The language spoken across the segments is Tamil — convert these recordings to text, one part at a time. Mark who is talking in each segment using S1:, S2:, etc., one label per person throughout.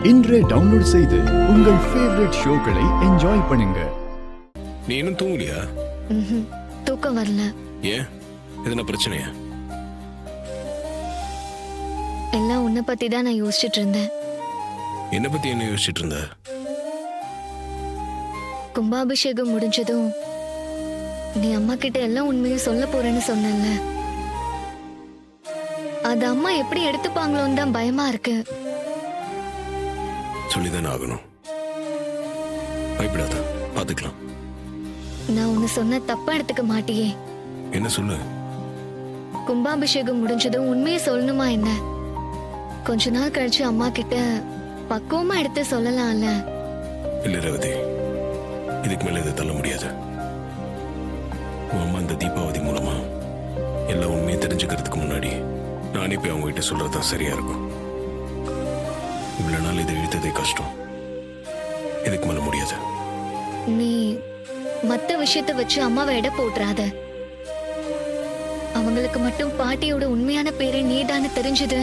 S1: இன்றே டவுன்லோட் செய்து உங்கள் ஃபேவரட் ஷோக்களை என்ஜாய் பண்ணுங்க.
S2: நீ இன்னும் தூங்கலையா?
S3: தூக்கம் வரல.
S2: ஏன், எதுனா பிரச்சனையா?
S3: எல்லாம் உன்னை பத்தி தான் நான் யோசிச்சுட்டு இருந்தேன்.
S2: என்ன பத்தி என்ன யோசிச்சுட்டு இருந்த?
S3: கும்பாபிஷேகம் முடிஞ்சதும் நீ அம்மா கிட்ட எல்லாம் உண்மையும் சொல்ல போறேன்னு சொன்னல, அது அம்மா எப்படி எடுத்துப்பாங்களோன்னு தான் பயமா இருக்கு.
S2: சொல்லிதானே ஆகணும். பயப்படாத, பாத்துக்கலாம்.
S3: நான் உன்னை சொன்ன தப்பா எடுத்துக்க மாட்டியே.
S2: என்ன சொல்லு?
S3: கும்பாபிஷேகம் முடிஞ்சதும் உண்மையை சொல்லணுமா என்ன? கொஞ்ச நாள் கழிச்சு அம்மா கிட்ட பக்குவமா எடுத்து சொல்லலாம்ல.
S2: இல்ல ரேவதி, இதுக்கு மேல இதை தள்ள முடியாது. உன் அம்மா இந்த தீபாவளி மூலமா எல்லா உண்மையை தெரிஞ்சுக்கிறதுக்கு முன்னாடி நானே போய் அவங்க கிட்ட சொல்றதுதான் சரியா இருக்கும். இவ்வளவு நாள் இதை இழுத்ததே கஷ்டம், இதுக்கு மேல முடியாது.
S3: நீ மத்த விஷயத்தை வச்சு அம்மாவை எடை போட்டுறாத. அவங்களுக்கு மட்டும் பாட்டியோட உண்மையான பேரு நீதான்னு தெரிஞ்சது,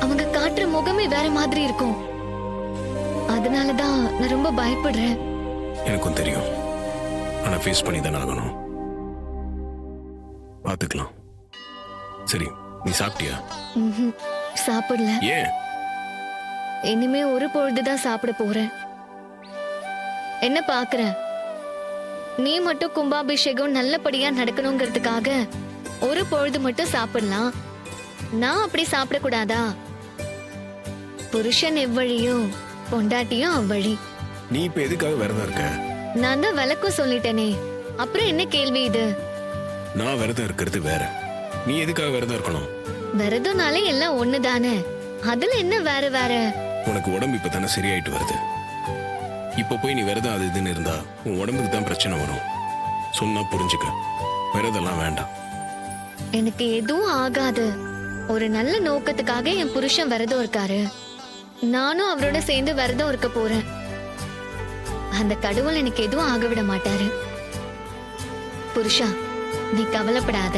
S3: அவங்க காட்டுற முகமே வேற மாதிரி இருக்கும். அதனாலதான் நான் ரொம்ப பயப்படுறேன்.
S2: எனக்கும் தெரியும், ஆனா ஃபேஸ் பண்ணி தானே ஆகணும். பாத்துக்கலாம். சரி, நீ சாப்பிட்டியா?
S3: சாப்பிடல.
S2: ஏன்?
S3: இனிமே ஒரு பொழுதுதான் சாப்பிட போறேன். என்ன பாக்குற? நீ மட்டும் கும்பாபிஷேகம் நல்லபடியா நடக்கணுங்கிறதுக்காக ஒரு பொழுது மட்டும் சாப்பிடலாம், நான் அப்படி சாப்பிடக்கூடாதா? புருஷன் எவ்வழியோ பொண்டாட்டியும் அவ்வழி.
S2: நீ இப்ப எதுக்காக விரதம் இருக்க?
S3: நான் தான் விளக்கம் சொல்லிட்டேனே, அப்புறம் என்ன கேள்வி இது?
S2: நான் விரதம் இருக்கிறது வேற, நீ எதுக்காக விரதம் இருக்கணும்?
S3: விரதம்னாலே எல்லாம் ஒண்ணுதானே, அதுல என்ன வேற வேற?
S2: உனக்கு உடம்பு இப்பதானே சரியாயிட்டு வருது. இப்ப போய் நீ விரதம் அது இதுன்னு இருந்தா உன் உடம்புக்கு தான் பிரச்சனை வரும். சொன்னா புரிஞ்சுக்க, விரதம்லாம் வேண்டாம்.
S3: எனக்கு எதுவும் ஆகாது. ஒரு நல்ல நோக்கத்துக்காக என் புருஷன் விரதம் இருக்காரு, நானும் அவரோட சேர்ந்து விரதம் இருக்க போறேன். அந்த கடவுள் எனக்கு எதுவும் ஆக விட மாட்டாரு. புருஷா, நீ கவலைப்படாத,